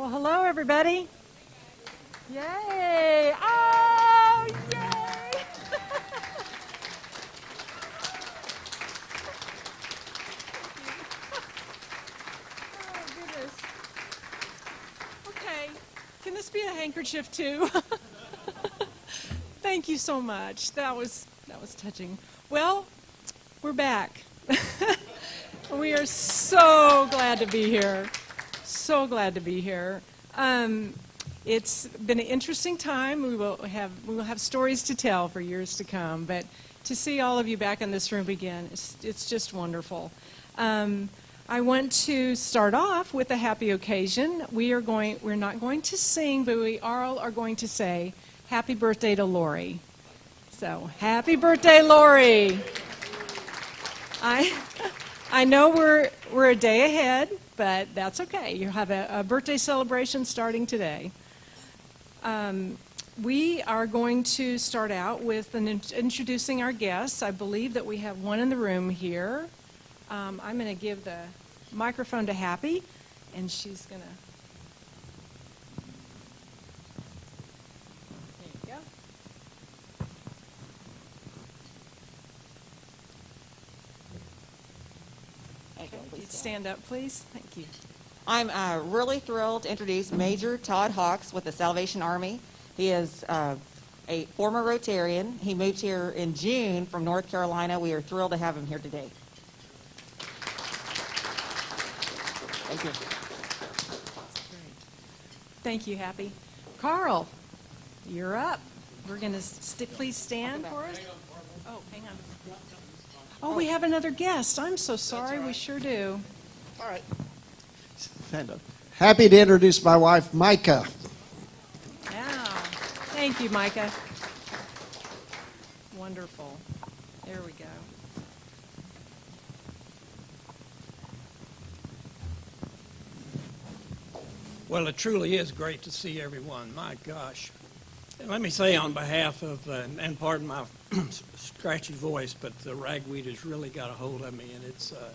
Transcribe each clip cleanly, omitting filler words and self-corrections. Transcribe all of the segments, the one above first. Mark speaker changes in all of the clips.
Speaker 1: Well, hello, everybody. Yay! Oh, yay! Oh, goodness. Okay. Can this be a handkerchief, too? Thank you so much. That was touching. Well, we're back. We are so glad to be here. So glad to be here. It's been an interesting time. We will have stories to tell for years to come. But to see all of you back in this room again, it's just wonderful. I want to start off with a happy occasion. We're not going to sing, but we all are going to say happy birthday to Lori. So happy birthday, Lori! I know we're a day ahead, but that's okay. You have a birthday celebration starting today. We are going to start out with introducing our guests. I believe that we have one in the room here. I'm going to give the microphone to Happy, and she's going to... There you go. Stand up, please. Thank you.
Speaker 2: I'm really thrilled to introduce Major Todd Hawks with the Salvation Army. He is a former Rotarian. He moved here in June from North Carolina. We are thrilled to have him here today. Thank you.
Speaker 1: That's great. Thank you, Happy. Carl, you're up. We're going to please stand for us. Oh, hang on. Oh, we have another guest. I'm so sorry. Right. We sure do.
Speaker 3: All right. Stand up. Happy to introduce my wife, Micah.
Speaker 1: Yeah. Thank you, Micah. Wonderful. There we go.
Speaker 4: Well, it truly is great to see everyone. My gosh. And let me say on behalf of, and pardon my scratchy voice, but the ragweed has really got a hold of me, and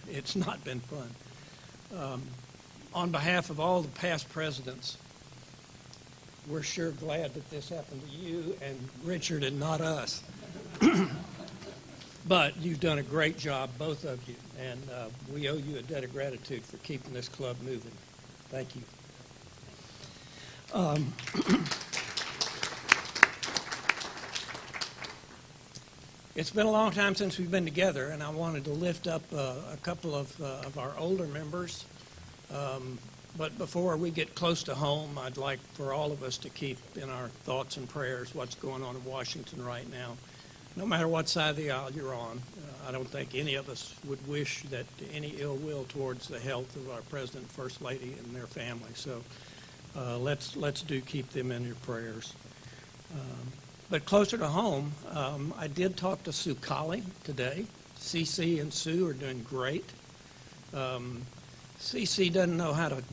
Speaker 4: it's not been fun. On behalf of all the past presidents, we're sure glad that this happened to you and Richard and not us. But you've done a great job, both of you, and we owe you a debt of gratitude for keeping this club moving. Thank you. It's been a long time since we've been together, and I wanted to lift up a couple of our older members. But before we get close to home, I'd like for all of us to keep in our thoughts and prayers what's going on in Washington right now. No matter what side of the aisle you're on, I don't think any of us would wish that any ill will towards the health of our President and First Lady and their family. So let's do keep them in your prayers. But closer to home, I did talk to Sue Colley today. CC and Sue are doing great. CC doesn't know how to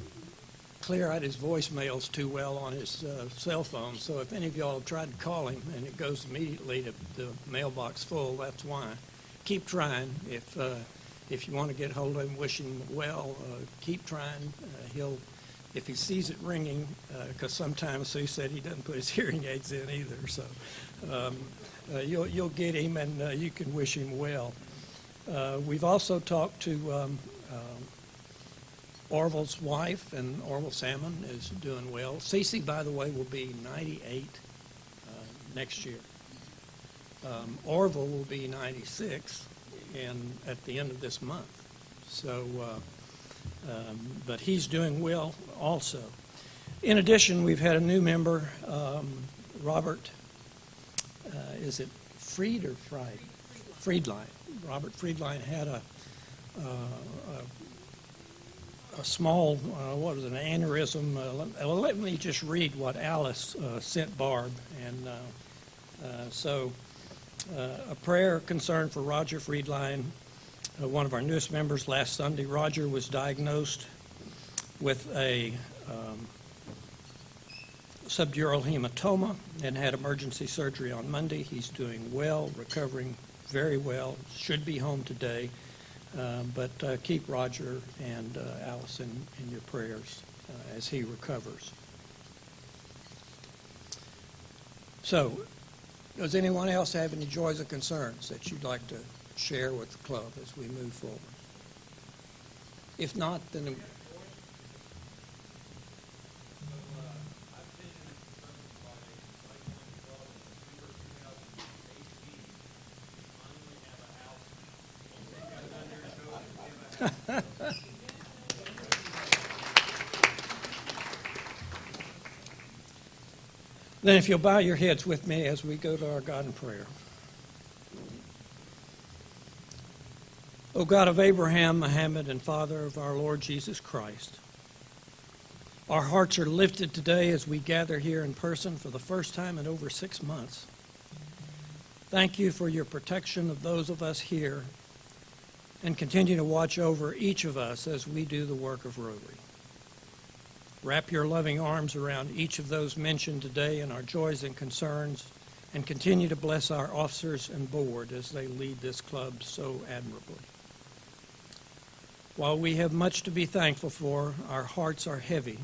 Speaker 4: clear out his voicemails too well on his cell phone, so if any of y'all have tried to call him and it goes immediately to the mailbox full, that's why. Keep trying. If you want to get hold of him, wish him well, keep trying. If he sees it ringing, because sometimes Sue said he doesn't put his hearing aids in either, so you'll get him and you can wish him well. We've also talked to Orville's wife, and Orville Salmon is doing well. Cece, by the way, will be 98 next year. Orville will be 96 at the end of this month. So, but he's doing well also. In addition, we've had a new member, Robert, is it Fried or Fried? Friedline. Robert Friedline had a small, what was it, an aneurysm. Let me just read what Alice sent Barb. And so a prayer concern for Roger Friedline, one of our newest members. Last Sunday, Roger was diagnosed with a subdural hematoma and had emergency surgery on Monday. He's doing well, recovering very well, should be home today. but keep Roger and Allison in your prayers as he recovers. So, does anyone else have any joys or concerns that you'd like to share with the club as we move forward? If not, then... Then if you'll bow your heads with me as we go to our God in prayer. O God of Abraham, Muhammad, and Father of our Lord Jesus Christ, our hearts are lifted today as we gather here in person for the first time in over 6 months. Thank you for your protection of those of us here, and continue to watch over each of us as we do the work of Rotary. Wrap your loving arms around each of those mentioned today in our joys and concerns, and continue to bless our officers and board as they lead this club so admirably. While we have much to be thankful for, our hearts are heavy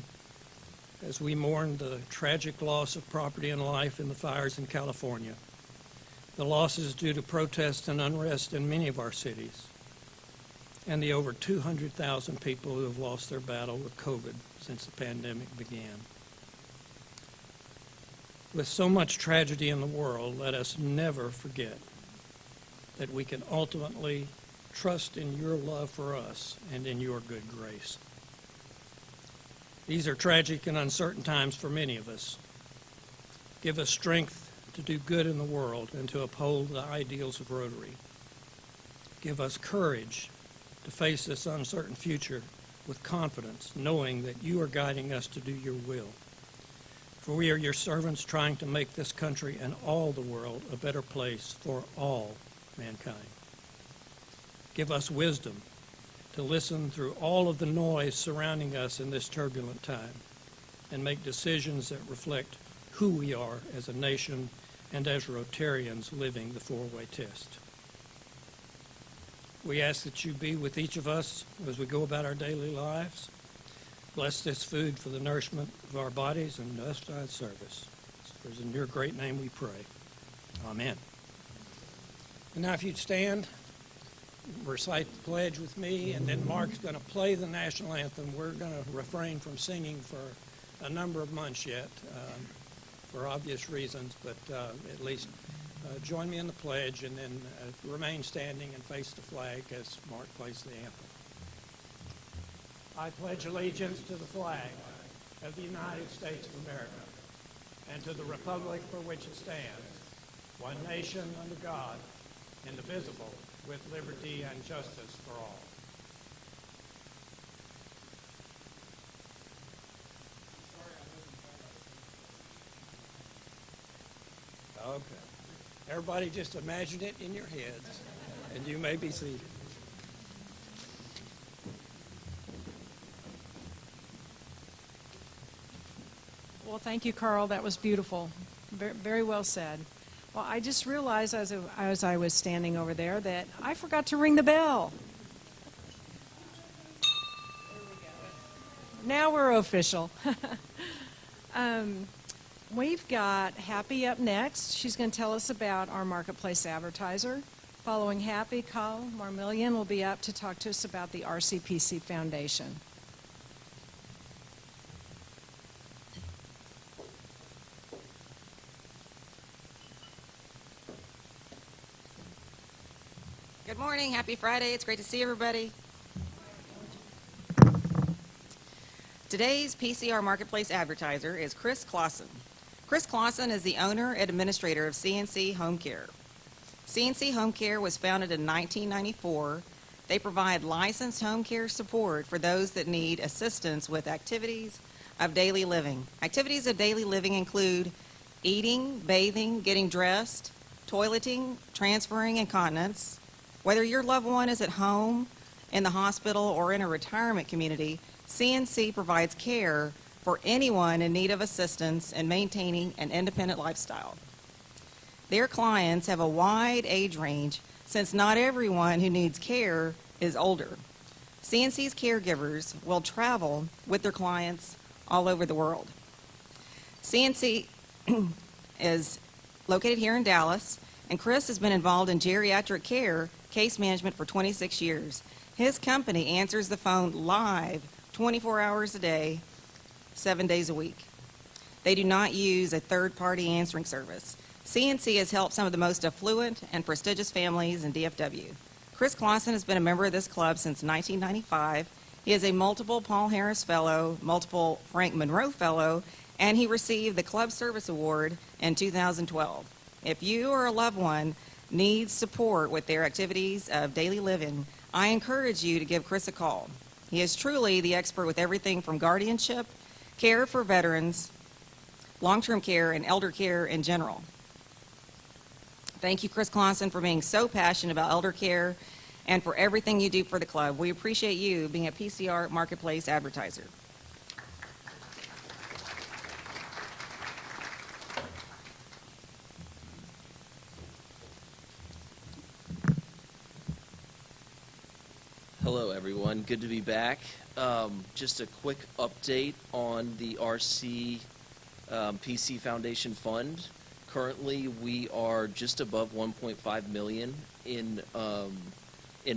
Speaker 4: as we mourn the tragic loss of property and life in the fires in California, the losses due to protests and unrest in many of our cities, and the over 200,000 people who have lost their battle with COVID since the pandemic began. With so much tragedy in the world, let us never forget that we can ultimately trust in your love for us and in your good grace. These are tragic and uncertain times for many of us. Give us strength to do good in the world and to uphold the ideals of Rotary. Give us courage to face this uncertain future with confidence, knowing that you are guiding us to do your will. For we are your servants trying to make this country and all the world a better place for all mankind. Give us wisdom to listen through all of the noise surrounding us in this turbulent time and make decisions that reflect who we are as a nation and as Rotarians living the four-way test. We ask that you be with each of us as we go about our daily lives. Bless this food for the nourishment of our bodies and justified service. For in your great name we pray. Amen. And now if you'd stand, recite the pledge with me, and then Mark's going to play the national anthem. We're going to refrain from singing for a number of months yet, for obvious reasons, but at least join me in the pledge, and then remain standing and face the flag as Mark plays the anthem. I pledge allegiance to the flag of the United States of America and to the republic for which it stands, one nation under God, indivisible, with liberty and justice for all. Okay. Everybody just imagine it in your heads, and you may be seated.
Speaker 1: Well, thank you, Karl. That was beautiful. Very, very well said. Well, I just realized as I was standing over there that I forgot to ring the bell. There we go. Now we're official. We've got Happy up next. She's going to tell us about our Marketplace Advertiser. Following Happy, Karl Marmillion will be up to talk to us about the RCPC Foundation.
Speaker 2: Good morning. Happy Friday. It's great to see everybody. Today's PCR Marketplace Advertiser is Chris Clausen. Chris Clausen is the owner and administrator of CNC Homecare. CNC Homecare was founded in 1994. They provide licensed home care support for those that need assistance with activities of daily living. Activities of daily living include eating, bathing, getting dressed, toileting, transferring incontinence. Whether your loved one is at home, in the hospital, or in a retirement community, CNC provides care for anyone in need of assistance in maintaining an independent lifestyle. Their clients have a wide age range since not everyone who needs care is older. CNC's caregivers will travel with their clients all over the world. CNC is located here in Dallas, and Chris has been involved in geriatric care case management for 26 years. His company answers the phone live 24 hours a day, 7 days a week. They do not use a third-party answering service. CNC has helped some of the most affluent and prestigious families in DFW. Chris Clausen has been a member of this club since 1995. He is a multiple Paul Harris Fellow, multiple Frank Monroe Fellow, and he received the Club Service Award in 2012. If you or a loved one needs support with their activities of daily living, I encourage you to give Chris a call. He is truly the expert with everything from guardianship, care for veterans, long-term care, and elder care in general. Thank you, Chris Clausen, for being so passionate about elder care and for everything you do for the club. We appreciate you being a PCR Marketplace advertiser.
Speaker 5: Hello, everyone. Good to be back. Just a quick update on the RC PC Foundation Fund. Currently, we are just above 1.5 million in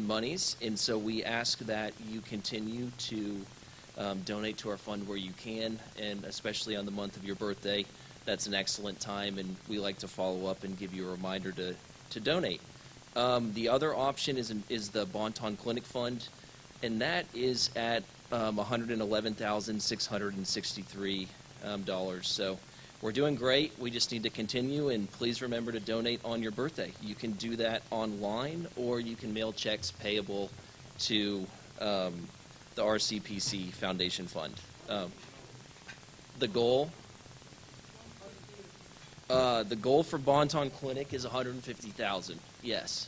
Speaker 5: monies, and so we ask that you continue to donate to our fund where you can, and especially on the month of your birthday. That's an excellent time, and we like to follow up and give you a reminder to donate. The other option is the Bonton Clinic Fund, and that is at $111,663. So we're doing great. We just need to continue, and please remember to donate on your birthday. You can do that online, or you can mail checks payable to the RCPC Foundation Fund. The goal for Bonton Clinic is $150,000. Yes.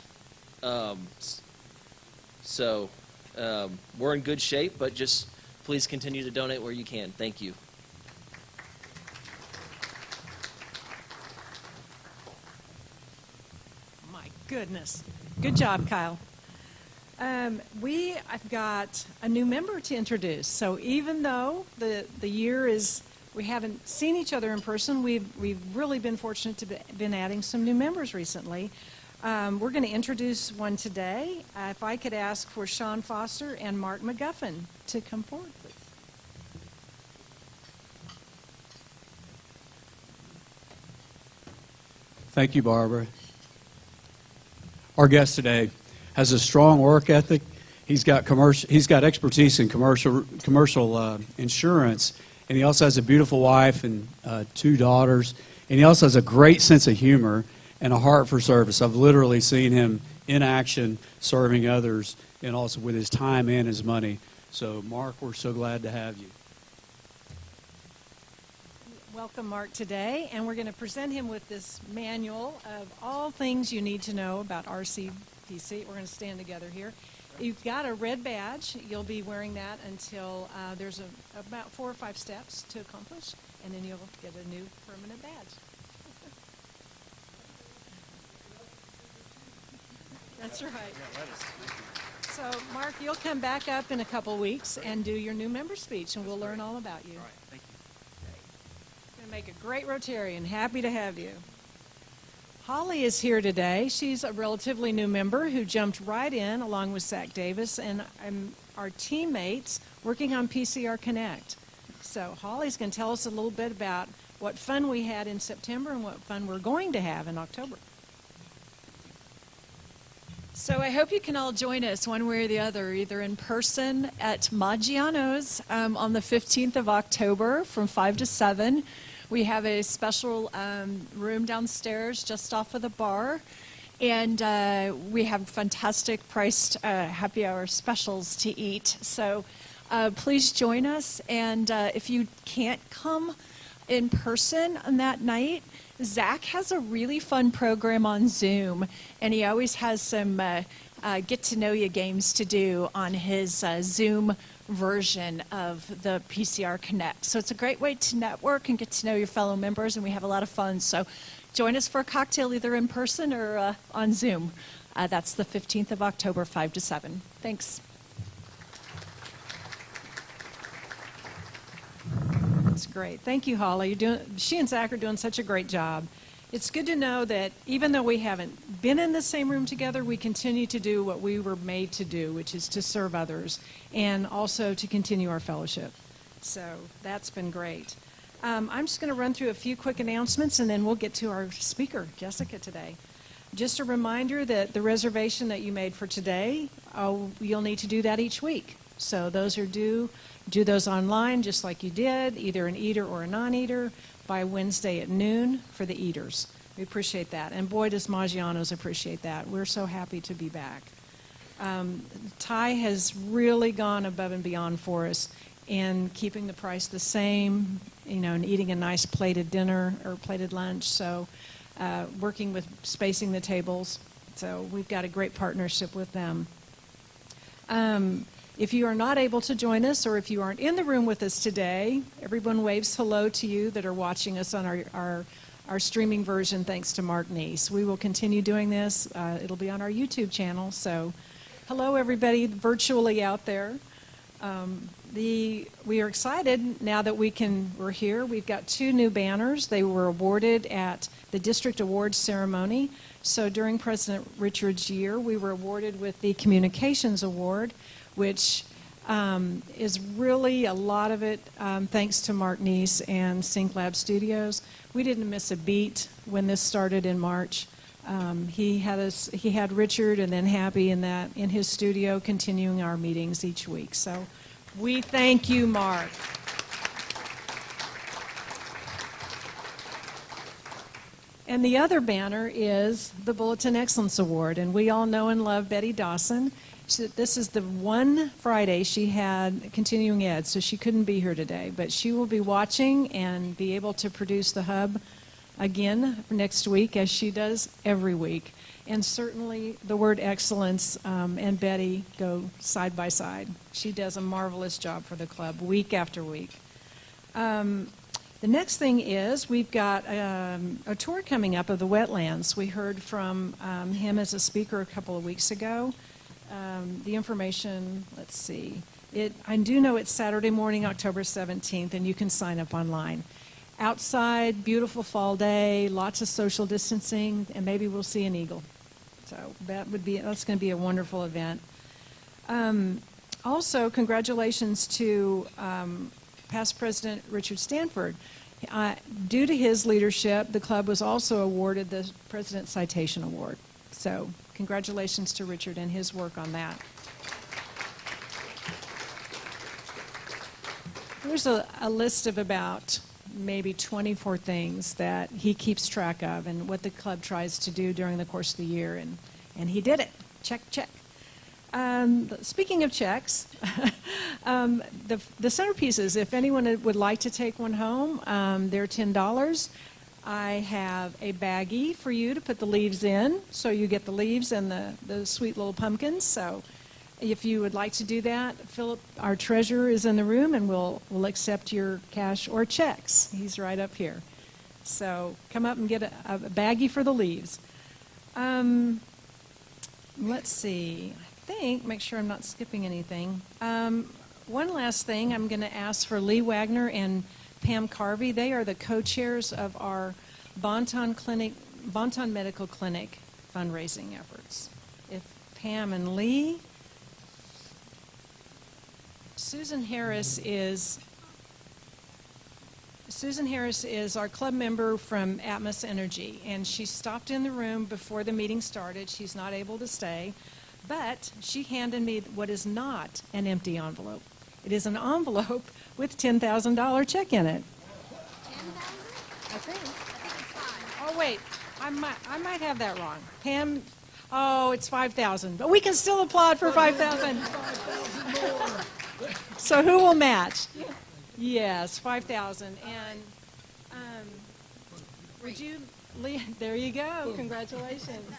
Speaker 5: So we're in good shape, but just please continue to donate where you can. Thank you.
Speaker 1: My goodness. Good job, Kyle. We have got a new member to introduce. So even though the year is, we haven't seen each other in person, we've really been fortunate to been adding some new members recently. We're going to introduce one today. If I could ask for Sean Foster and Mark McGuffin to come forward, please.
Speaker 6: Thank you, Barbara. Our guest today has a strong work ethic. He's got expertise in commercial insurance, and he also has a beautiful wife and 2 daughters. And he also has a great sense of humor and a heart for service. I've literally seen him in action serving others, and also with his time and his money. So, Mark, we're so glad to have you.
Speaker 1: Welcome, Mark, today, and we're going to present him with this manual of all things you need to know about RCPC. We're going to stand together here. You've got a red badge. You'll be wearing that until there's about 4 or 5 steps to accomplish, and then you'll get a new permanent badge. That's right. So, Mark, you'll come back up in a couple weeks and do your new member speech, and we'll learn all about you.
Speaker 5: All right, thank you.
Speaker 1: Going to make a great Rotarian. Happy to have you. Holly is here today. She's a relatively new member who jumped right in along with Zach Davis and our teammates working on PCR Connect. So Holly's going to tell us a little bit about what fun we had in September and what fun we're going to have in October.
Speaker 7: So I hope you can all join us one way or the other, either in person at Maggiano's on the 15th of October from 5 to 7. We have a special room downstairs just off of the bar, and we have fantastic priced happy hour specials to eat. So please join us, and if you can't come in person on that night, Zach has a really fun program on Zoom, and he always has some get-to-know-you games to do on his Zoom version of the PCR Connect. So it's a great way to network and get to know your fellow members, and we have a lot of fun. So join us for a cocktail either in person or on Zoom. That's the 15th of October, 5 to 7. Thanks. That's great. Thank you, Holly. She and Zach are doing such a great job. It's good to know that even though we haven't been in the same room together, we continue to do what we were made to do, which is to serve others and also to continue our fellowship. So that's been great. I'm just going to run through a few quick announcements, and then we'll get to our speaker, Jessica, today. Just a reminder that the reservation that you made for today, you'll need to do that each week. So those are due. Do those online just like you did, either an eater or a non-eater, by Wednesday at noon for the eaters. We appreciate that. And boy, does Maggiano's appreciate that. We're so happy to be back. Ty has really gone above and beyond for us in keeping the price the same, and eating a nice plated dinner or plated lunch. So working with spacing the tables. So we've got a great partnership with them. If you are not able to join us, or if you aren't in the room with us today, everyone waves hello to you that are watching us on our streaming version, thanks to Mark Neese. We will continue doing this. It'll be on our YouTube channel. So hello, everybody virtually out there. We are excited now that we're here. We've got 2 new banners. They were awarded at the District Awards ceremony. So during President Richard's year, we were awarded with the Communications Award, which is really a lot of it thanks to Mark Neese and Sync Lab Studios. We didn't miss a beat when this started in March. He had Richard and then Happy in his studio, continuing our meetings each week. So we thank you, Mark. And the other banner is the Bulletin Excellence Award, and we all know and love Betty Dawson. This is the one Friday she had continuing ed, so she couldn't be here today, but she will be watching and be able to produce the hub again next week, as she does every week. And certainly the word excellence and Betty go side by side. She does a marvelous job for the club week after week. The next thing is we've got a tour coming up of the wetlands. We heard from him as a speaker a couple of weeks ago. The information, let's see. I do know it's Saturday morning, October 17th, and you can sign up online. Outside, beautiful fall day, lots of social distancing, and maybe we'll see an eagle. So that's going to be a wonderful event. Also, congratulations to past President Richard Stanford. Due to his leadership, the club was also awarded the President Citation Award. So congratulations to Richard and his work on that. There's a list of about maybe 24 things that he keeps track of and what the club tries to do during the course of the year, and he did it. Check, check. Speaking of checks, the centerpieces, if anyone would like to take one home, they're $10. I have a baggie for you to put the leaves in, so you get the leaves and the sweet little pumpkins. So if you would like to do that, Philip, our treasurer, is in the room, and we'll accept your cash or checks. He's right up here. So come up and get a baggie for the leaves. Let's see. Make sure I'm not skipping anything. One last thing, I'm going to ask for Lee Wagner and Pam Carvey. They are the co-chairs of our Bonton Medical Clinic fundraising efforts. If Pam and Lee. Susan Harris is our club member from Atmos Energy, and she stopped in the room before the meeting started. She's not able to stay, but she handed me what is not an empty envelope. It is an envelope with $10,000 check in it.
Speaker 8: 10,000?
Speaker 7: I think.
Speaker 8: It's 5.
Speaker 7: Oh wait, I might have that wrong. Pam, it's 5,000, but we can still applaud for 5,000. So who will match? Yes, 5,000. And would you, Lee? There you go. Congratulations.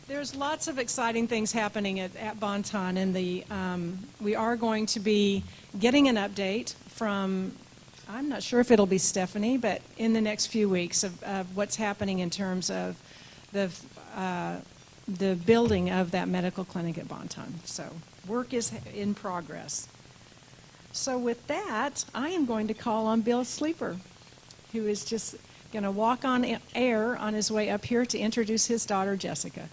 Speaker 7: There's lots of exciting things happening at Bonton, and we are going to be getting an update from, I'm not sure if it'll be Stephanie, but in the next few weeks of what's happening in terms of the
Speaker 1: the building of that medical clinic at Bonton. So work is in progress. So with that, I am going to call on BillSleeper, who is just going to walk on air on his way up here to introduce his daughter, Jessica.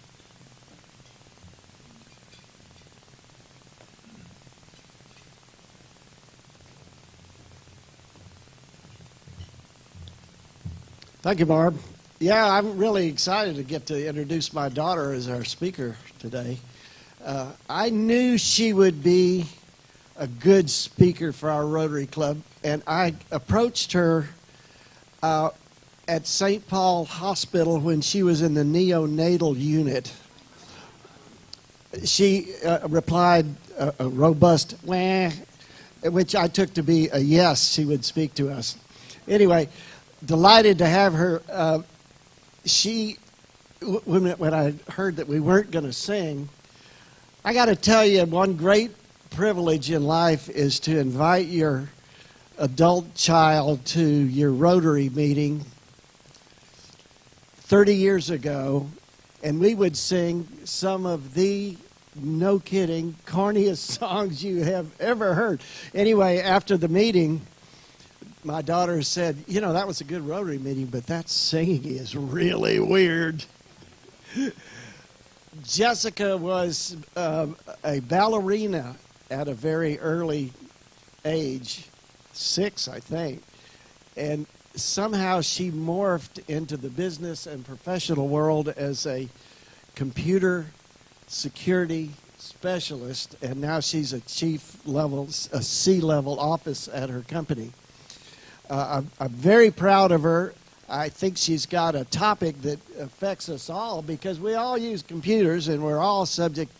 Speaker 3: Thank you, Barb. Yeah, I'm really excited to get to introduce my daughter as our speaker today. I knew she would be a good speaker for our Rotary Club, and I approached her at St. Paul Hospital when she was in the neonatal unit. She replied a robust, "Wah," which I took to be a yes, she would speak to us. Anyway, delighted to have her. When I heard that we weren't going to sing, I got to tell you, one great privilege in life is to invite your adult child to your Rotary meeting 30 years ago, and we would sing some of the, no kidding, corniest songs you have ever heard. Anyway, after the meeting, my daughter said, "You know, that was a good Rotary meeting, but that singing is really weird." Jessica was a ballerina at a very early age, 6, I think, and somehow she morphed into the business and professional world as a computer security specialist, and now she's a a C-level office at her company. I'm very proud of her. I think she's got a topic that affects us all because we all use computers and we're all subject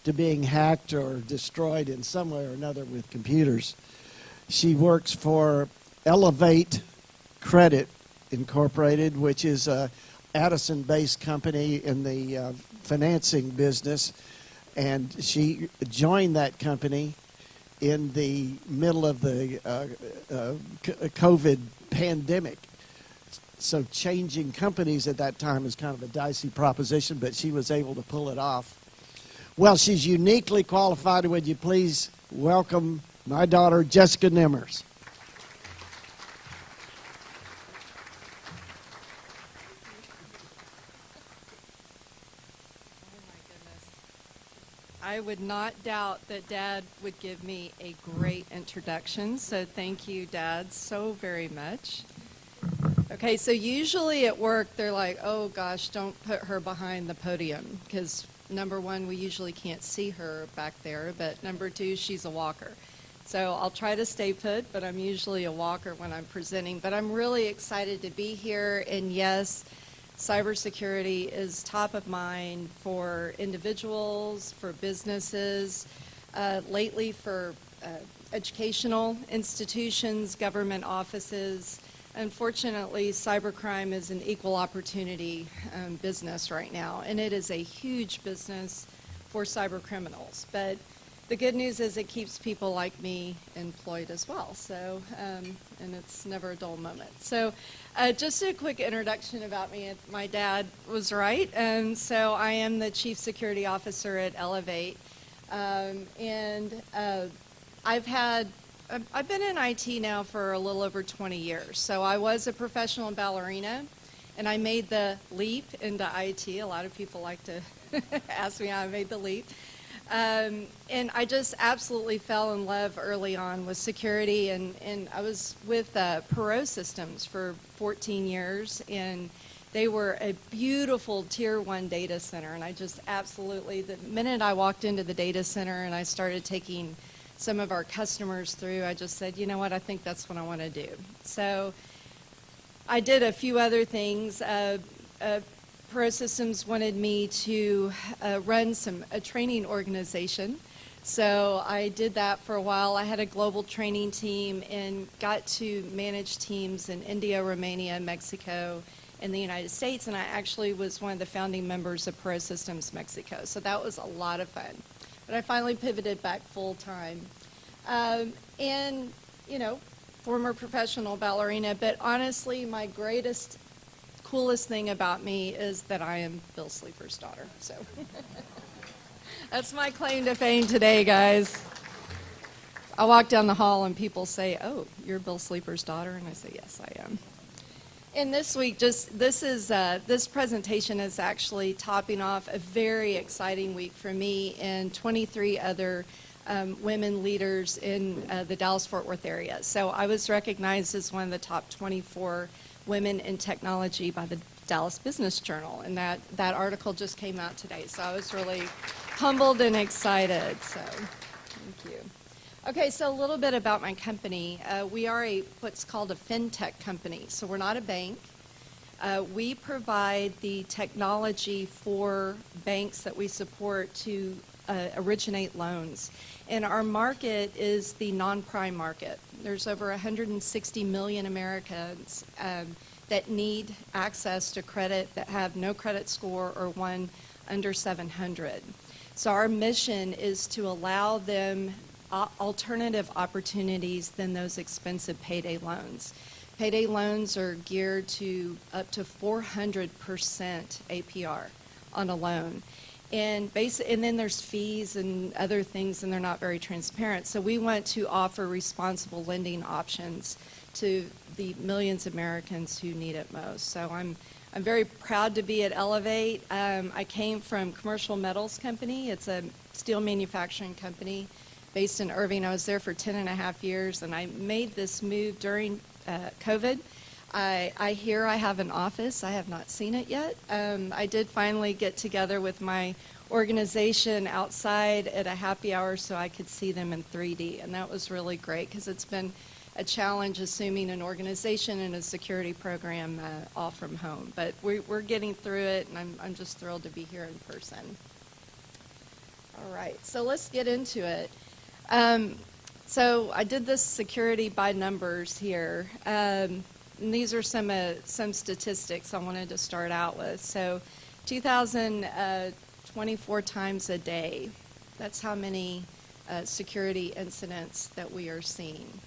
Speaker 3: to being hacked or destroyed in some way or another with computers. She works for Elevate Credit Incorporated, which is a Addison-based company in the financing business, and she joined that company in the middle of the COVID pandemic. So changing companies at that time is kind of a dicey proposition, but she was able to pull it off. Well, she's uniquely qualified. Would you please welcome my daughter, Jessica Nemmers.
Speaker 9: I would not doubt that Dad would give me a great introduction, so thank you, Dad, so very much. Okay, so usually at work, they're like, "Oh gosh, don't put her behind the podium," because number one, we usually can't see her back there, but number two, she's a walker. So I'll try to stay put, but I'm usually a walker when I'm presenting. But I'm really excited to be here, and yes, cybersecurity is top of mind for individuals, for businesses, lately for educational institutions, government offices. Unfortunately, cybercrime is an equal opportunity business right now, and it is a huge business for cyber criminals. But the good news is it keeps people like me employed as well. So, and it's never a dull moment. So, just a quick introduction about me. My dad was right, and so I am the Chief Security Officer at Elevate, and I've been in IT now for a little over 20 years. So I was a professional ballerina, and I made the leap into IT. A lot of people like to ask me how I made the leap. And I just absolutely fell in love early on with security, and I was with Perot Systems for 14 years, and they were a beautiful Tier 1 data center, and I just absolutely, the minute I walked into the data center and I started taking some of our customers through, I just said, you know what, I think that's what I want to do. So I did a few other things. Pro Systems wanted me to run a training organization. So I did that for a while. I had a global training team and got to manage teams in India, Romania, Mexico, and the United States. And I actually was one of the founding members of Pro Systems Mexico. So that was a lot of fun. But I finally pivoted back full time. And, you know, former professional ballerina, but honestly, my greatest coolest thing about me is that I am BillSleeper's daughter. So that's my claim to fame today, guys. I walk down the hall and people say, "Oh, you're BillSleeper's daughter," and I say, "Yes, I am." And this week, this presentation is actually topping off a very exciting week for me and 23 other women leaders in the Dallas-Fort Worth area. So I was recognized as one of the top 24 women in technology by the Dallas Business Journal, and that article just came out today. So I was really humbled and excited. So thank you. Okay, so a little bit about my company. We are what's called a fintech company, so we're not a bank. We provide the technology for banks that we support to originate loans. And our market is the non-prime market. There's over 160 million Americans that need access to credit that have no credit score or one under 700. So our mission is to allow them alternative opportunities than those expensive payday loans. Payday loans are geared to up to 400% APR on a loan. And then there's fees and other things, and they're not very transparent. So we want to offer responsible lending options to the millions of Americans who need it most. So I'm very proud to be at Elevate. I came from Commercial Metals Company. It's a steel manufacturing company based in Irving. I was there for 10 and a half years, and I made this move during COVID. I hear I have an office. I have not seen it yet. I did finally get together with my organization outside at a happy hour so I could see them in 3D, and that was really great because it's been a challenge assuming an organization and a security program all from home. But we're getting through it, and I'm just thrilled to be here in person. All right, so let's get into it. So I did this security by numbers here. And these are some statistics I wanted to start out with. So 2,024 times a day. That's how many security incidents that we are seeing.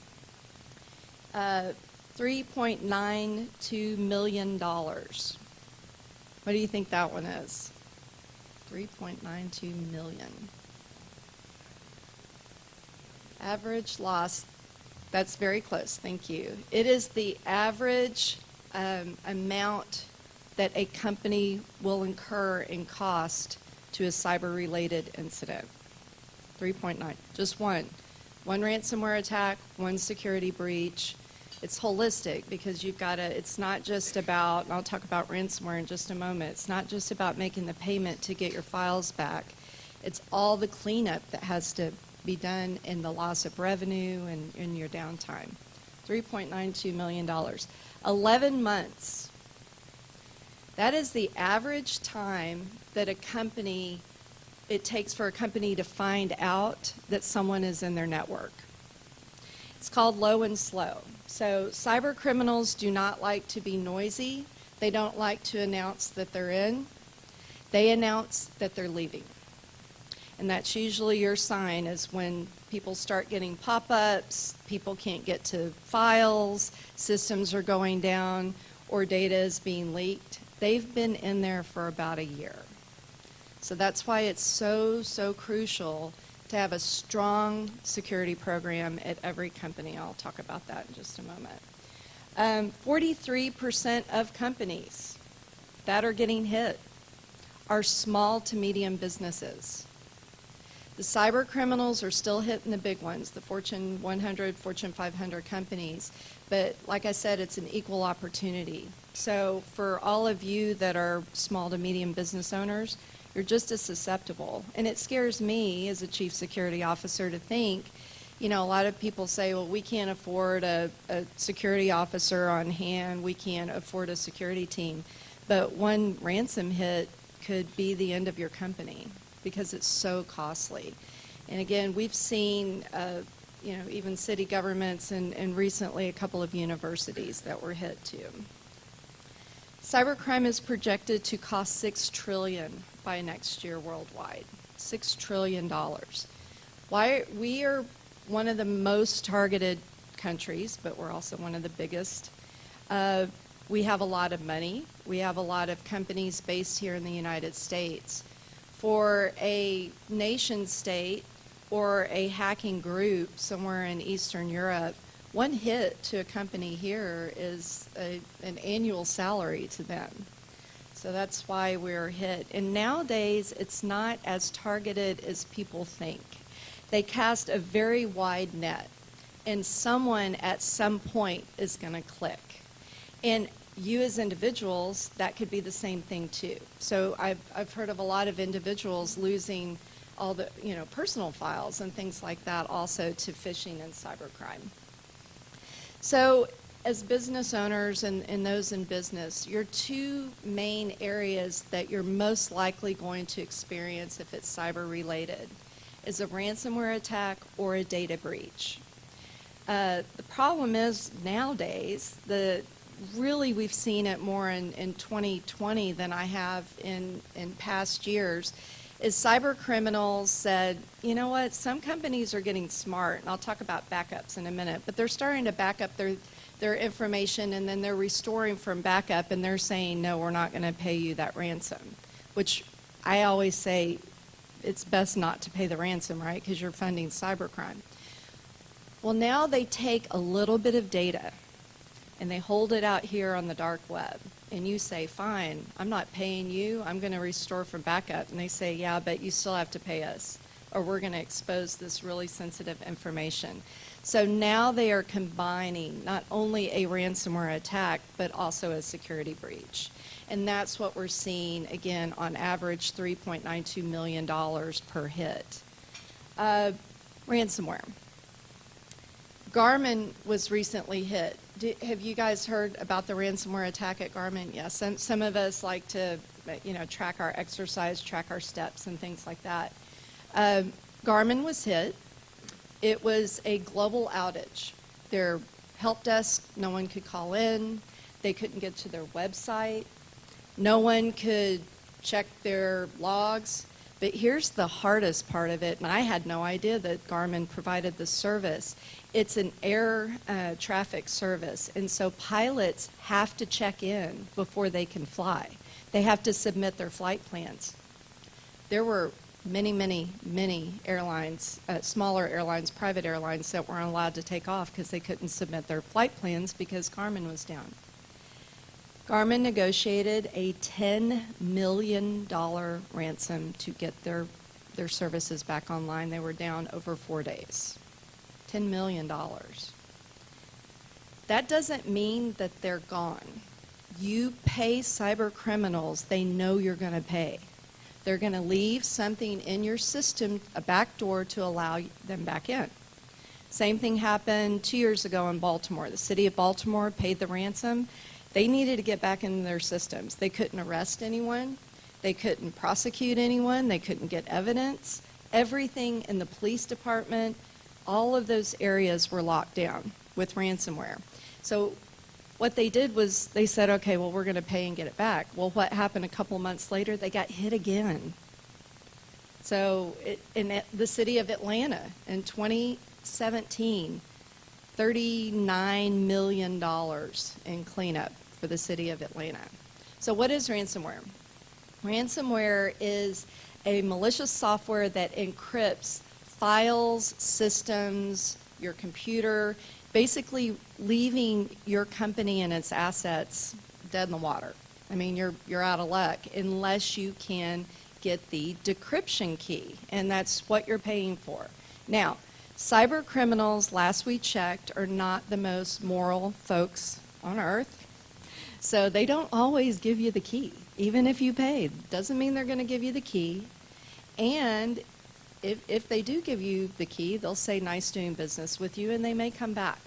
Speaker 9: $3.92 million. What do you think that one is? 3.92 million. Average loss, that's very close, thank you. It is the average amount that a company will incur in cost to a cyber-related incident. 3.9, just one. One ransomware attack, one security breach. It's holistic because you've got to, it's not just about, and I'll talk about ransomware in just a moment, it's not just about making the payment to get your files back. It's all the cleanup that has to be done in the loss of revenue and in your downtime. $3.92 million. 11 months. That is the average time that it takes for a company to find out that someone is in their network. It's called low and slow. So cyber criminals do not like to be noisy. They don't like to announce that they're in. They announce that they're leaving. And that's usually your sign is when people start getting pop-ups, people can't get to files, systems are going down, or data is being leaked. They've been in there for about a year. So that's why it's so, so crucial to have a strong security program at every company. I'll talk about that in just a moment. 43% of companies that are getting hit are small to medium businesses. The cyber criminals are still hitting the big ones, the Fortune 100, Fortune 500 companies. But like I said, it's an equal opportunity. So for all of you that are small to medium business owners, you're just as susceptible. And it scares me as a chief security officer to think, a lot of people say, well, we can't afford a security officer on hand. We can't afford a security team. But one ransom hit could be the end of your company, because it's so costly. And again, we've seen, even city governments and recently a couple of universities that were hit too. Cybercrime is projected to cost $6 trillion by next year worldwide. $6 trillion. We are one of the most targeted countries, but we're also one of the biggest. We have a lot of money. We have a lot of companies based here in the United States. For a nation state or a hacking group somewhere in Eastern Europe, one hit to a company here is an annual salary to them. So that's why we're hit. And nowadays, it's not as targeted as people think. They cast a very wide net, and someone at some point is going to click. And you as individuals, that could be the same thing too. So I've heard of a lot of individuals losing all the personal files and things like that also to phishing and cybercrime. So as business owners and those in business, your two main areas that you're most likely going to experience if it's cyber related is a ransomware attack or a data breach. The problem is nowadays, really we've seen it more in 2020 than I have in past years, is cyber criminals said, you know what, some companies are getting smart, and I'll talk about backups in a minute, but they're starting to back up their information, and then they're restoring from backup, and they're saying, no, we're not going to pay you that ransom, which I always say it's best not to pay the ransom, right, because you're funding cybercrime. Well, now they take a little bit of data, and they hold it out here on the dark web, and you say, fine, I'm not paying you, I'm going to restore from backup, and they say, yeah, but you still have to pay us, or we're going to expose this really sensitive information. So now they are combining not only a ransomware attack, but also a security breach. And that's what we're seeing, again, on average, $3.92 million per hit. Ransomware. Garmin was recently hit. Have you guys heard about the ransomware attack at Garmin? Yes, some of us like to, track our exercise, track our steps, and things like that. Garmin was hit. It was a global outage. Their help desk, no one could call in. They couldn't get to their website. No one could check their logs. But here's the hardest part of it, and I had no idea that Garmin provided this service. It's an air traffic service, and so pilots have to check in before they can fly. They have to submit their flight plans. There were many airlines, smaller airlines, private airlines that weren't allowed to take off because they couldn't submit their flight plans because Garmin was down. Garmin negotiated a $10 million ransom to get their services back online. They were down over 4 days. $10 million. That doesn't mean that they're gone. You pay cyber criminals, they know you're going to pay. They're going to leave something in your system, a back door, to allow them back in. Same thing happened 2 years ago in Baltimore. The city of Baltimore paid the ransom. They needed to get back into their systems. They couldn't arrest anyone. They couldn't prosecute anyone. They couldn't get evidence. Everything in the police department, all of those areas were locked down with ransomware. So what they did was they said, okay, well, we're going to pay and get it back. Well, what happened a couple months later? They got hit again. So in the city of Atlanta in 2017, $39 million in cleanup for the city of Atlanta. So what is ransomware? Ransomware is a malicious software that encrypts files, systems, your computer, basically leaving your company and its assets dead in the water. I mean, you're out of luck unless you can get the decryption key, and that's what you're paying for. Now, cyber criminals, last we checked, are not the most moral folks on earth, so they don't always give you the key, even if you paid. Doesn't mean they're going to give you the key, and if they do give you the key, they'll say nice doing business with you, and they may come back.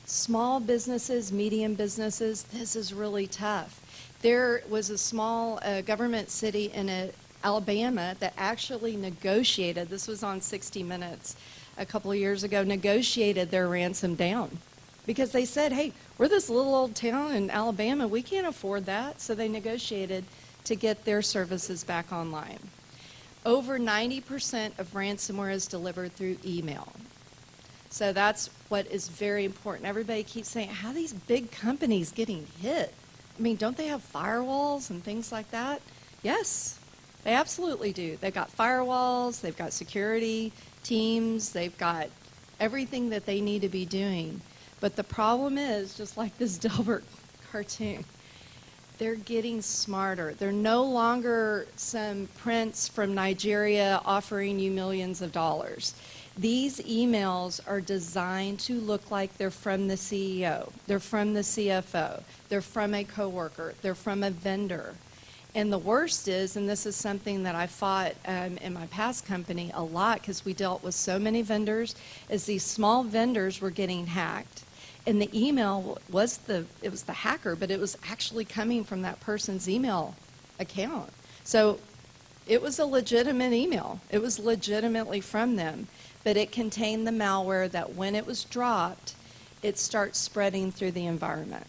Speaker 9: Small businesses, medium businesses, this is really tough. There was a small government city in Alabama that actually negotiated, this was on 60 Minutes a couple of years ago, negotiated their ransom down. Because they said, hey, we're this little old town in Alabama, we can't afford that. So they negotiated to get their services back online. Over 90% of ransomware is delivered through email. So that's what is very important. Everybody keeps saying, how are these big companies getting hit? I mean, don't they have firewalls and things like that? Yes, they absolutely do. They've got firewalls, they've got security teams, they've got everything that they need to be doing. But the problem is, just like this Delbert cartoon, they're getting smarter. They're no longer some prince from Nigeria offering you millions of dollars. These emails are designed to look like they're from the CEO, they're from the CFO, they're from a coworker, they're from a vendor. And the worst is, and this is something that I fought in my past company a lot because we dealt with so many vendors, is these small vendors were getting hacked. And the email was the hacker, but it was actually coming from that person's email account. So it was a legitimate email. It was legitimately from them. But it contained the malware that when it was dropped, it starts spreading through the environment.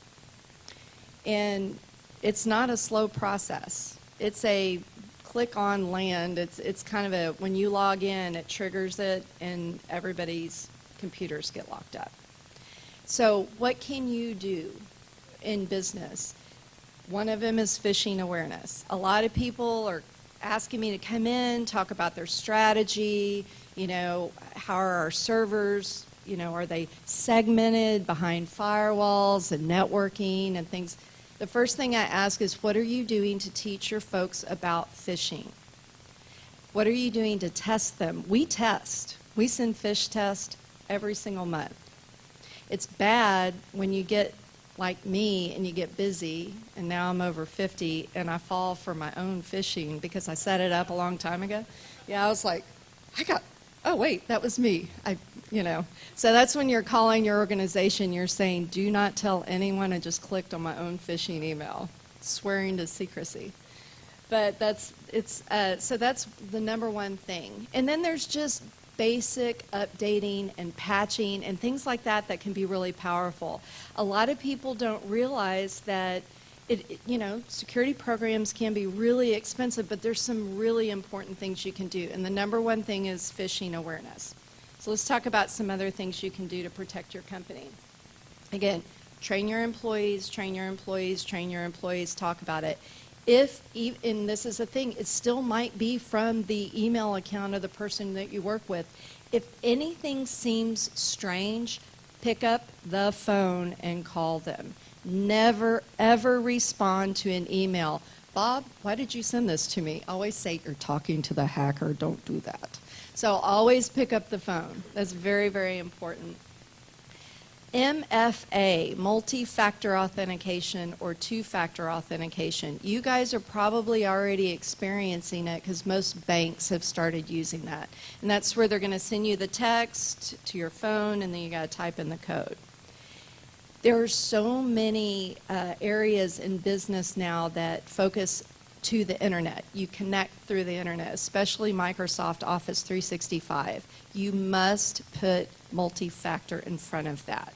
Speaker 9: And it's not a slow process. It's a click on land. It's kind of a, when you log in, it triggers it and everybody's computers get locked up. So what can you do in business? One of them is phishing awareness. A lot of people are asking me to come in, talk about their strategy, you know, how are our servers, you know, are they segmented behind firewalls and networking and things. The first thing I ask is, what are you doing to teach your folks about phishing? What are you doing to test them? We test. We send phish tests every single month. It's bad when you get like me and you get busy, and now I'm over 50 and I fall for my own phishing because I set it up a long time ago. Yeah, I was like, oh wait, that was me. So that's when you're calling your organization, you're saying, do not tell anyone I just clicked on my own phishing email, swearing to secrecy. But so that's the number one thing. And then there's just basic updating and patching and things like that that can be really powerful. A lot of people don't realize that security programs can be really expensive, but there's some really important things you can do. And the number one thing is phishing awareness. So let's talk about some other things you can do to protect your company. Again, train your employees, train your employees, train your employees, talk about it. And this is a thing, it still might be from the email account of the person that you work with. If anything seems strange, pick up the phone and call them. Never, ever respond to an email. Bob, why did you send this to me? Always say, you're talking to the hacker, don't do that. So always pick up the phone. That's very, very important. MFA, multi-factor authentication or two-factor authentication. You guys are probably already experiencing it because most banks have started using that. And that's where they're going to send you the text to your phone and then you got to type in the code. There are so many areas in business now that focus to the internet. You connect through the internet, especially Microsoft Office 365. You must put multi-factor in front of that.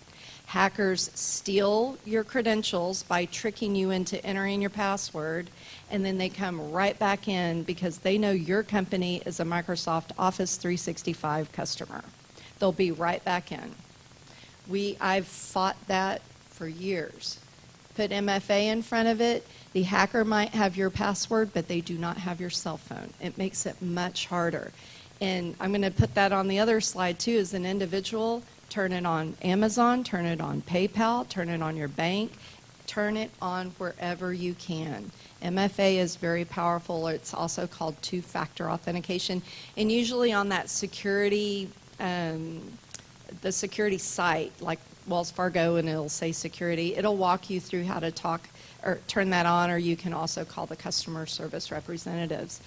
Speaker 9: Hackers steal your credentials by tricking you into entering your password, and then they come right back in because they know your company is a Microsoft Office 365 customer. They'll be right back in. I've fought that for years. Put MFA in front of it. The hacker might have your password, but they do not have your cell phone. It makes it much harder. And I'm going to put that on the other slide too. As an individual, turn it on Amazon, turn it on PayPal, turn it on your bank, turn it on wherever you can. MFA is very powerful. It's also called two-factor authentication. And usually on that security, the security site, like Wells Fargo, and it'll say security, it'll walk you through how to talk or turn that on, or you can also call the customer service representatives.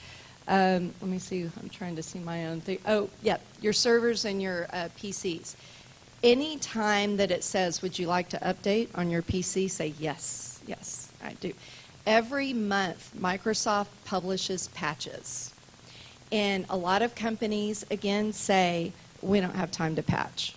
Speaker 9: Let me see, I'm trying to see my own thing. Oh, yeah, your servers and your PCs. Any time that it says, would you like to update on your PC, say yes, yes, I do. Every month, Microsoft publishes patches. And a lot of companies, again, say, we don't have time to patch.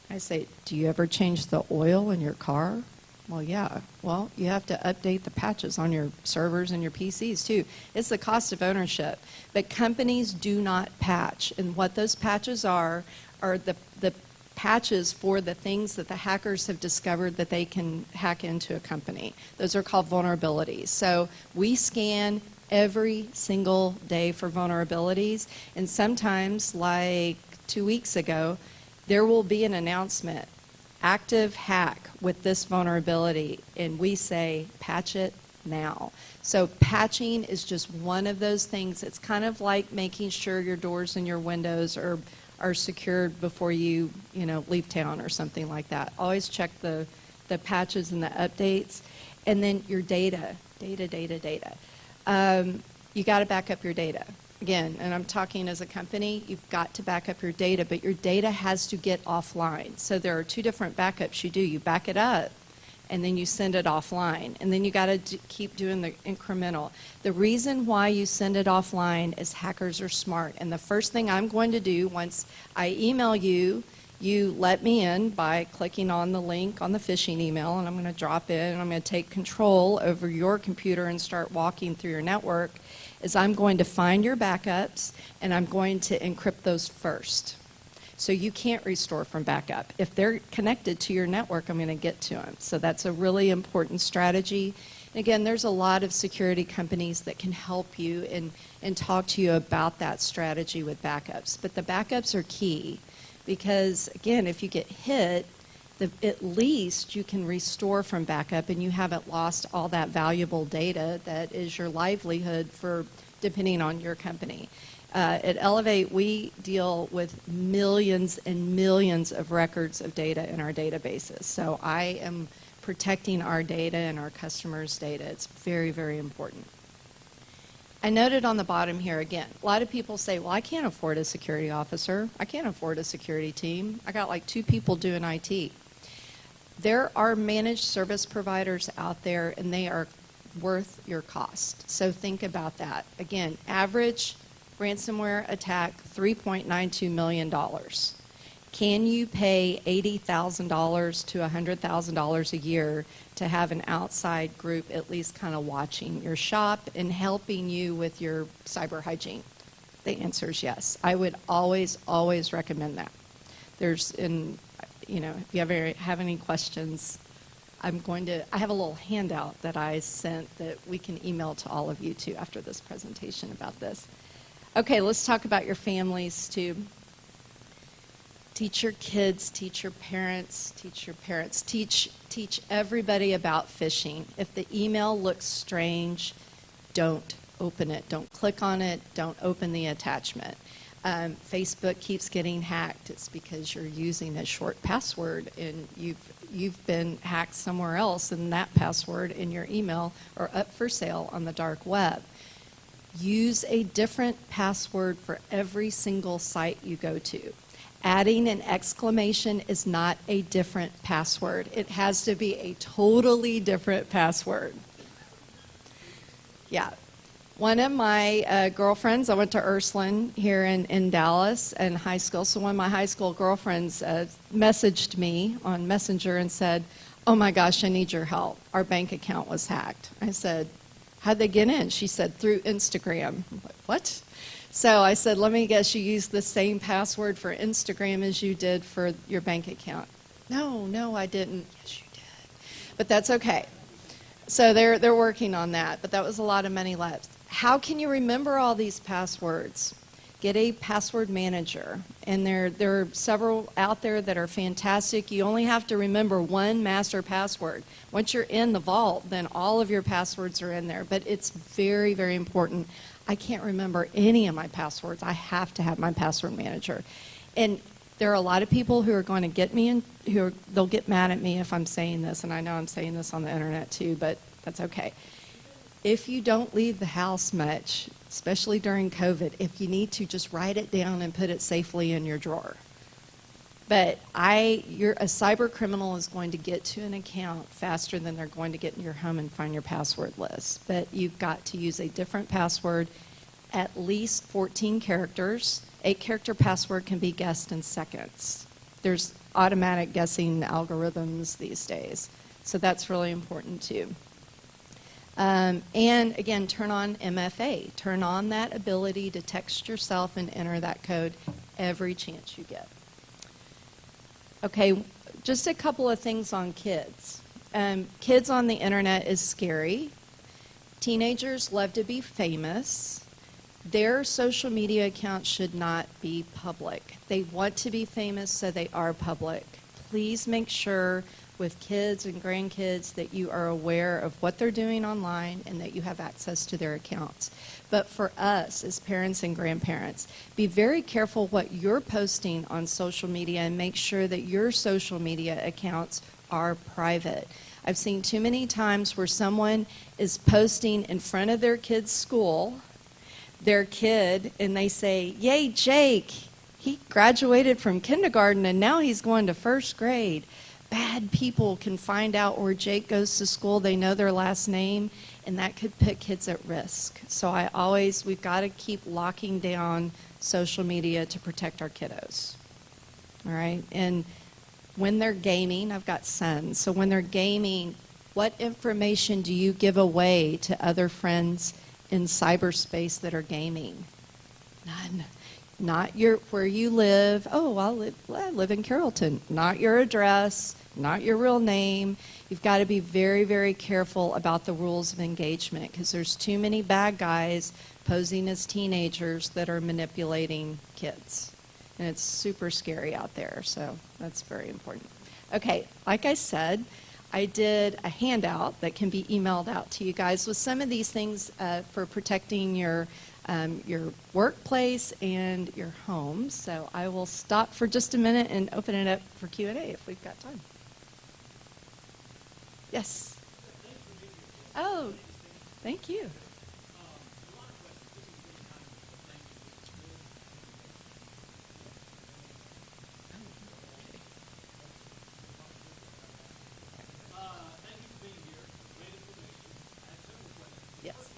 Speaker 9: I say, do you ever change the oil in your car? Well, yeah. Well, you have to update the patches on your servers and your PCs, too. It's the cost of ownership. But companies do not patch. And what those patches are the patches for the things that the hackers have discovered that they can hack into a company. Those are called vulnerabilities. So we scan every single day for vulnerabilities, and sometimes, like 2 weeks ago, there will be an announcement, active hack with this vulnerability, and we say, patch it now. So patching is just one of those things. It's kind of like making sure your doors and your windows are secured before you leave town or something like that. Always check the patches and the updates. And then your data. You got to back up your data. Again, and I'm talking as a company, you've got to back up your data, but your data has to get offline. So there are two different backups you do. You back it up, and then you send it offline. And then you got to keep doing the incremental. The reason why you send it offline is hackers are smart. And the first thing I'm going to do once I email you, you let me in by clicking on the link on the phishing email, and I'm going to drop in, and I'm going to take control over your computer and start walking through your network, is I'm going to find your backups, and I'm going to encrypt those first. So you can't restore from backup. If they're connected to your network, I'm going to get to them. So that's a really important strategy. And again, there's a lot of security companies that can help you and talk to you about that strategy with backups. But the backups are key because, again, if you get hit, at least you can restore from backup and you haven't lost all that valuable data that is your livelihood for depending on your company. At Elevate, we deal with millions and millions of records of data in our databases. So I am protecting our data and our customers' data. It's very, very important. I noted on the bottom here again, a lot of people say, well, I can't afford a security officer. I can't afford a security team. I got like 2 people doing IT. There are managed service providers out there, and they are worth your cost. So think about that. Again, average ransomware attack, $3.92 million. Can you pay $80,000 to $100,000 a year to have an outside group at least kind of watching your shop and helping you with your cyber hygiene? The answer is yes. I would always, always recommend that. If you ever have any questions, I have a little handout that I sent that we can email to all of you too after this presentation about this. Okay, let's talk about your families too. Teach your kids, teach your parents, teach everybody about phishing. If the email looks strange, don't open it. Don't click on it. Don't open the attachment. Facebook keeps getting hacked. It's because you're using a short password and you've been hacked somewhere else, and that password in your email are up for sale on the dark web. Use a different password for every single site you go to. Adding an exclamation is not a different password. It has to be a totally different password. Yeah. One of my girlfriends, I went to Ursuline here in Dallas in high school, so one of my high school girlfriends messaged me on Messenger and said, oh my gosh, I need your help. Our bank account was hacked. I said, how'd they get in? She said, through Instagram. I'm like, what? So I said, let me guess, you used the same password for Instagram as you did for your bank account. No, I didn't. Yes, you did. But that's okay. So they're working on that, but that was a lot of money left. How can you remember all these passwords? Get a password manager, and there are several out there that are fantastic. You only have to remember one master password. Once you're in the vault, then all of your passwords are in there, but it's very, very important. I can't remember any of my passwords. I have to have my password manager. And there are a lot of people who are going to get me and they'll get mad at me if I'm saying this, and I know I'm saying this on the internet too, but that's okay. If you don't leave the house much, especially during COVID, if you need to, just write it down and put it safely in your drawer. But a cyber criminal is going to get to an account faster than they're going to get in your home and find your password list. But you've got to use a different password, at least 14 characters. 8-character password can be guessed in seconds. There's automatic guessing algorithms these days. So that's really important too. And again, turn on MFA. Turn on that ability to text yourself and enter that code every chance you get. Okay, just a couple of things on kids. Kids on the internet is scary. Teenagers love to be famous. Their social media accounts should not be public. They want to be famous, so they are public. Please make sure with kids and grandkids that you are aware of what they're doing online and that you have access to their accounts. But for us as parents and grandparents, be very careful what you're posting on social media and make sure that your social media accounts are private. I've seen too many times where someone is posting in front of their kid's school, their kid, and they say, "Yay, Jake, he graduated from kindergarten and now he's going to first grade." Bad people can find out where Jake goes to school. They know their last name, and that could put kids at risk. So we've got to keep locking down social media to protect our kiddos. All right? And when they're gaming, I've got sons, so when they're gaming, what information do you give away to other friends in cyberspace that are gaming? None. Not where you live. Oh, I live in Carrollton. Not your address, not your real name. You've got to be very, very careful about the rules of engagement because there's too many bad guys posing as teenagers that are manipulating kids. And it's super scary out there, so that's very important. Okay, like I said, I did a handout that can be emailed out to you guys with some of these things for protecting your workplace and your home. So I will stop for just a minute and open it up for Q&A if we've got time. Yes. Oh, thank you. Yes.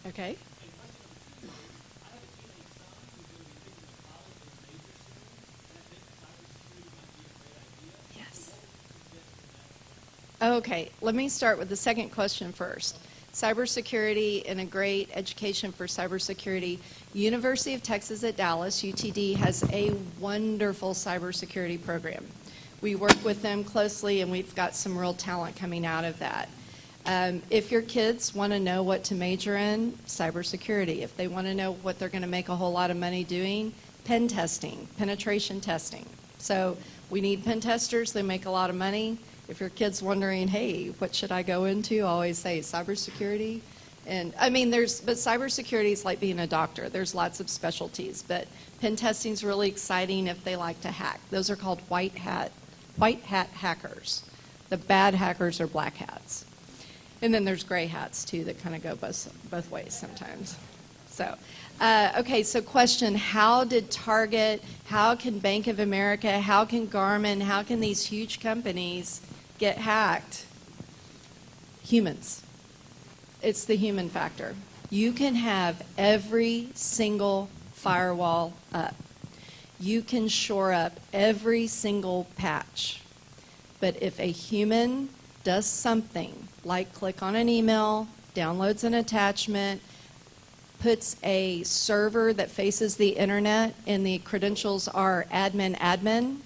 Speaker 9: Okay. Yes. Okay, let me start with the second question first. Cybersecurity and a great education for cybersecurity. University of Texas at Dallas, UTD, has a wonderful cybersecurity program. We work with them closely, and we've got some real talent coming out of that. If your kids want to know what to major in, cybersecurity. If they want to know what they're going to make a whole lot of money doing, pen testing, penetration testing. So we need pen testers. They make a lot of money. If your kid's wondering, hey, what should I go into? I always say cybersecurity. And I mean, but cybersecurity is like being a doctor. There's lots of specialties, but pen testing is really exciting if they like to hack. Those are called white hat hackers. The bad hackers are black hats. And then there's gray hats, too, that kind of go both ways sometimes. So, okay, so question, how did Target, how can Bank of America, how can Garmin, how can these huge companies get hacked? Humans. It's the human factor. You can have every single firewall up. You can shore up every single patch. But if a human does something, like click on an email, downloads an attachment, puts a server that faces the internet and the credentials are admin,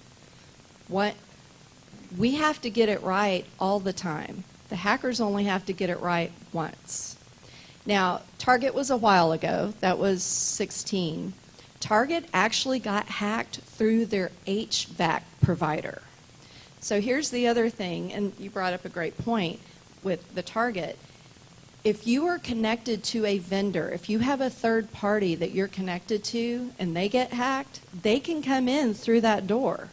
Speaker 9: we have to get it right all the time. The hackers only have to get it right once. Now, Target was a while ago. That was 2016. Target actually got hacked through their HVAC provider. So here's the other thing, and you brought up a great point with the Target. If you are connected to a vendor, if you have a third party that you're connected to and they get hacked, they can come in through that door.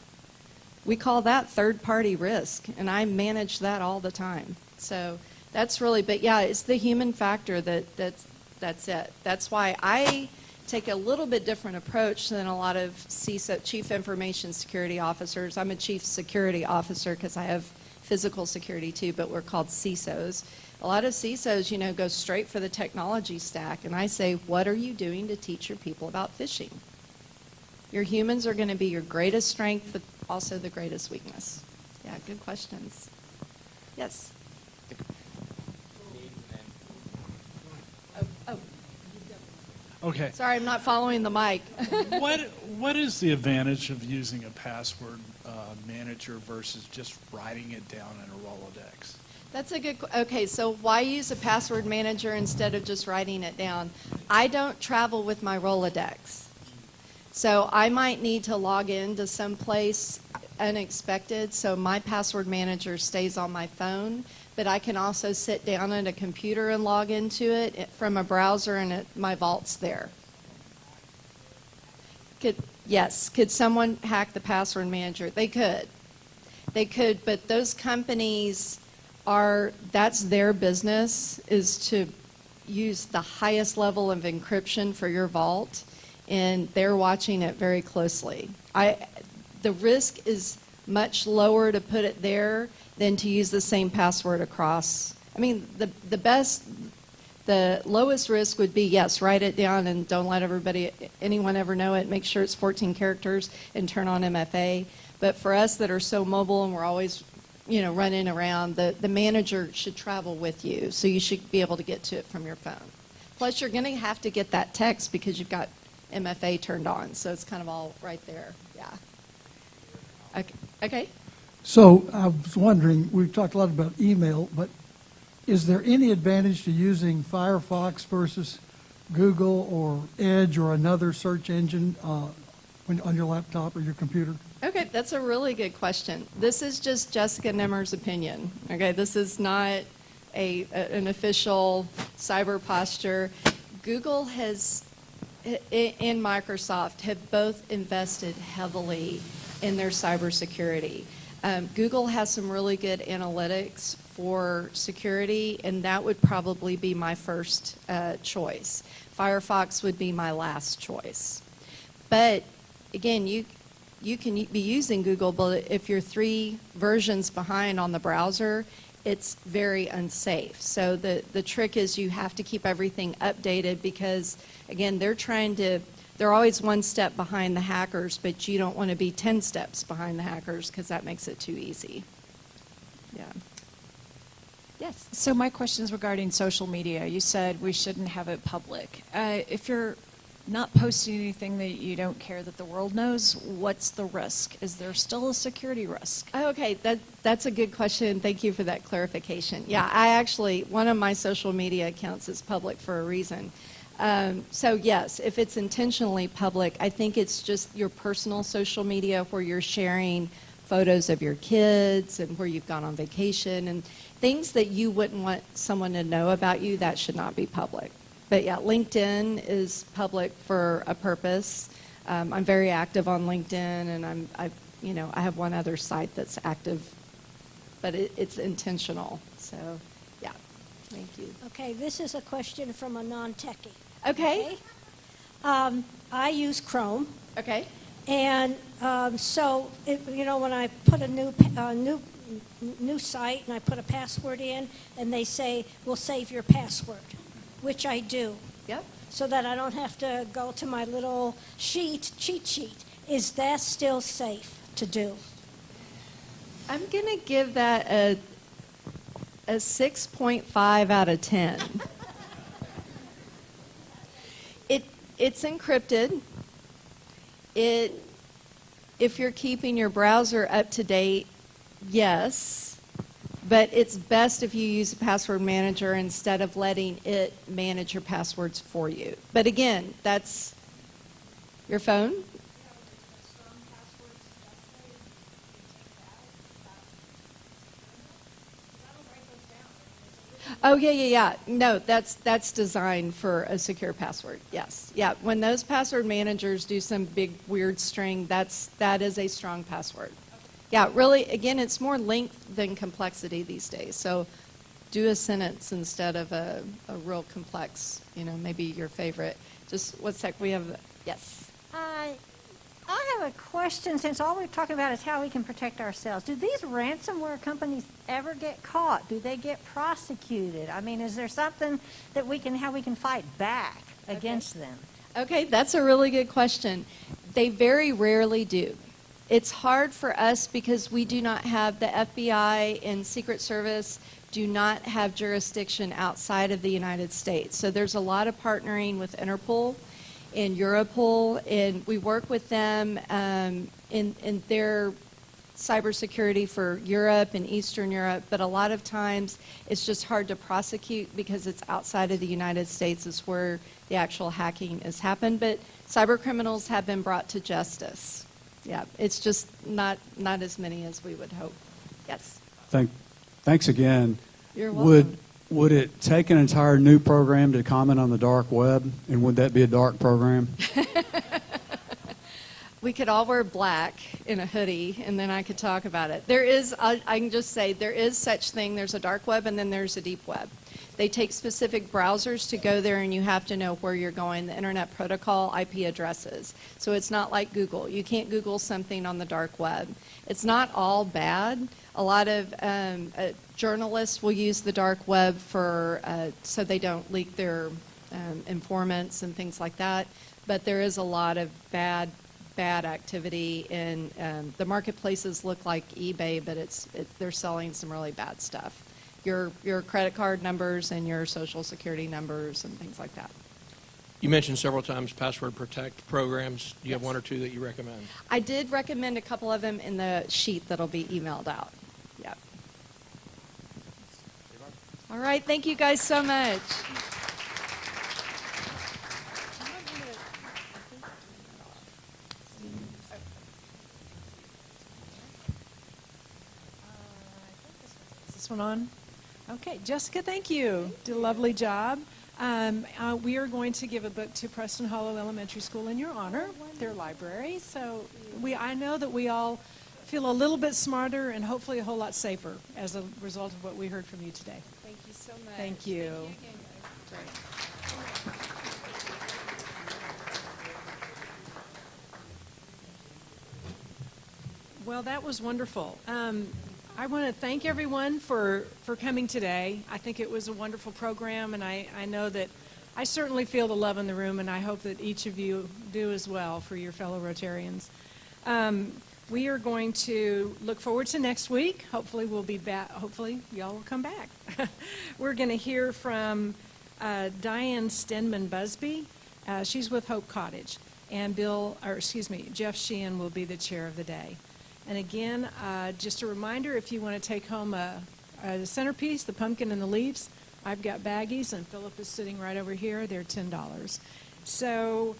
Speaker 9: We call that third party risk, and I manage that all the time. So that's really, but yeah, it's the human factor that's it. That's why I take a little bit different approach than a lot of CISO, Chief Information Security Officers. I'm a Chief Security Officer because I have physical security too, but we're called CISOs. A lot of CISOs, go straight for the technology stack, and I say, what are you doing to teach your people about phishing? Your humans are going to be your greatest strength, but also the greatest weakness. Yeah, good questions. Yes. Oh.
Speaker 10: Okay.
Speaker 9: Sorry, I'm not following the mic.
Speaker 10: What is the advantage of using a password manager versus just writing it down in a Rolodex?
Speaker 9: That's a good. Okay, so why use a password manager instead of just writing it down? I don't travel with my Rolodex, so I might need to log into some place unexpected. So my password manager stays on my phone, but I can also sit down at a computer and log into it from a browser, and my vault's there. Could someone hack the password manager? They could, but those companies that's their business, is to use the highest level of encryption for your vault, and they're watching it very closely. The risk is much lower to put it there than to use the same password across. I mean, the lowest risk would be, yes, write it down and don't let anyone ever know it. Make sure it's 14 characters and turn on MFA. But for us that are so mobile and we're always, running around, the manager should travel with you, so you should be able to get to it from your phone. Plus, you're going to have to get that text because you've got MFA turned on, so it's kind of all right there. Yeah. Okay.
Speaker 11: So I was wondering, we've talked a lot about email, but is there any advantage to using Firefox versus Google or Edge or another search engine on your laptop or your computer?
Speaker 9: Okay, that's a really good question. This is just Jessica Nemmers' opinion. Okay, this is not an official cyber posture. Google and Microsoft have both invested heavily in their cybersecurity. Google has some really good analytics for security, and that would probably be my first choice. Firefox would be my last choice. But again, you can be using Google, but if you're 3 versions behind on the browser, it's very unsafe. So the trick is you have to keep everything updated because, again, they're always 1 step behind the hackers, but you don't want to be 10 steps behind the hackers because that makes it too easy. Yeah. Yes.
Speaker 7: So my question is regarding social media. You said we shouldn't have it public. If you're not posting anything that you don't care that the world knows, what's the risk? Is there still a security risk?
Speaker 9: Okay, that's a good question. Thank you for that clarification. Yeah, one of my social media accounts is public for a reason. So yes, if it's intentionally public, I think it's just your personal social media where you're sharing photos of your kids and where you've gone on vacation and things that you wouldn't want someone to know about you, that should not be public. But yeah, LinkedIn is public for a purpose. I'm very active on LinkedIn, and I have one other site that's active, but it's intentional. So, yeah, thank you.
Speaker 8: Okay, this is a question from a non-techie.
Speaker 9: Okay.
Speaker 8: I use Chrome.
Speaker 9: Okay.
Speaker 8: And so, when I put a new site and I put a password in, and they say, we'll save your password, which I do.
Speaker 9: Yep.
Speaker 8: So that I don't have to go to my little cheat sheet. Is that still safe to do?
Speaker 9: I'm going to give that a 6.5 out of 10. It's encrypted. If you're keeping your browser up to date, yes. But it's best if you use a password manager instead of letting it manage your passwords for you. But again, that's your phone. Oh, yeah. No, that's designed for a secure password, yes. Yeah, when those password managers do some big weird string, that is a strong password. Yeah, really, again, it's more length than complexity these days. So do a sentence instead of a real complex, maybe your favorite. Just, one sec, we have, yes.
Speaker 12: I have a question, since all we're talking about is how we can protect ourselves. Do these ransomware companies ever get caught? Do they get prosecuted? I mean, is there something that how we can fight back against them?
Speaker 9: Okay, that's a really good question. They very rarely do. It's hard for us because we do not have the FBI and Secret Service do not have jurisdiction outside of the United States. So there's a lot of partnering with Interpol and Europol, and we work with them in their cybersecurity for Europe and Eastern Europe, but a lot of times it's just hard to prosecute because it's outside of the United States is where the actual hacking has happened. But cyber criminals have been brought to justice. Yeah, it's just not as many as we would hope. Yes.
Speaker 6: Thanks again.
Speaker 9: You're welcome.
Speaker 6: Would it take an entire new program to comment on the dark web, and would that be a dark program?
Speaker 9: We could all wear black in a hoodie, and then I could talk about it. There is, I can just say, there is such thing. There's a dark web, and then there's a deep web. They take specific browsers to go there, and you have to know where you're going, the Internet Protocol, IP addresses. So it's not like Google. You can't Google something on the dark web. It's not all bad. A lot of journalists will use the dark web for so they don't leak their informants and things like that. But there is a lot of bad activity, and the marketplaces look like eBay, but they're selling some really bad stuff. Your credit card numbers and your social security numbers and things like that.
Speaker 4: You mentioned several times password protect programs. Do you have one or two that you recommend?
Speaker 9: I did recommend a couple of them in the sheet that'll be emailed out. Yep. All right, thank you guys so much.
Speaker 1: This one on? Okay, Jessica, thank you. Did a lovely job. We are going to give a book to Preston Hollow Elementary School in your honor, their library. So I know that we all feel a little bit smarter and hopefully a whole lot safer as a result of what we heard from you today.
Speaker 9: Thank you so much.
Speaker 1: Thank you.
Speaker 9: Thank you again, guys. Great.
Speaker 1: Well, that was wonderful. I want to thank everyone for coming today. I think it was a wonderful program, and I know that I certainly feel the love in the room, and I hope that each of you do as well for your fellow Rotarians. We are going to look forward to next week. Hopefully we'll be back. Hopefully y'all will come back. We're going to hear from Diane Stenman Busby. She's with Hope Cottage, and Jeff Sheehan will be the chair of the day. And again, just a reminder, if you want to take home a centerpiece, the pumpkin and the leaves, I've got baggies, and Philip is sitting right over here. They're $10. So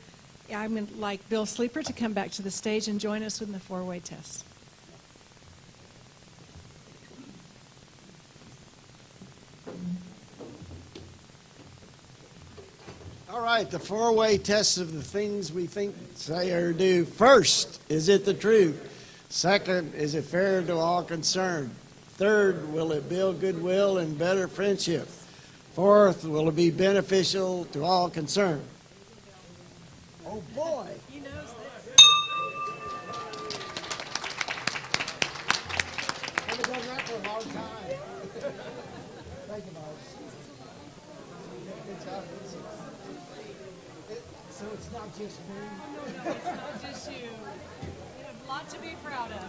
Speaker 1: I would like BillSleeper to come back to the stage and join us in the four-way test.
Speaker 3: All right, the four-way test of the things we think, say, or do. First, is it the truth? Second, is it fair to all concerned? Third, will it build goodwill and better friendship? Fourth, will it be beneficial to all concerned? Oh, boy.
Speaker 1: He knows this.
Speaker 3: I've been doing that for a long time. Thank you, Mark. Good job. So it's not just me?
Speaker 1: No, it's not just you. You have a lot to be proud of.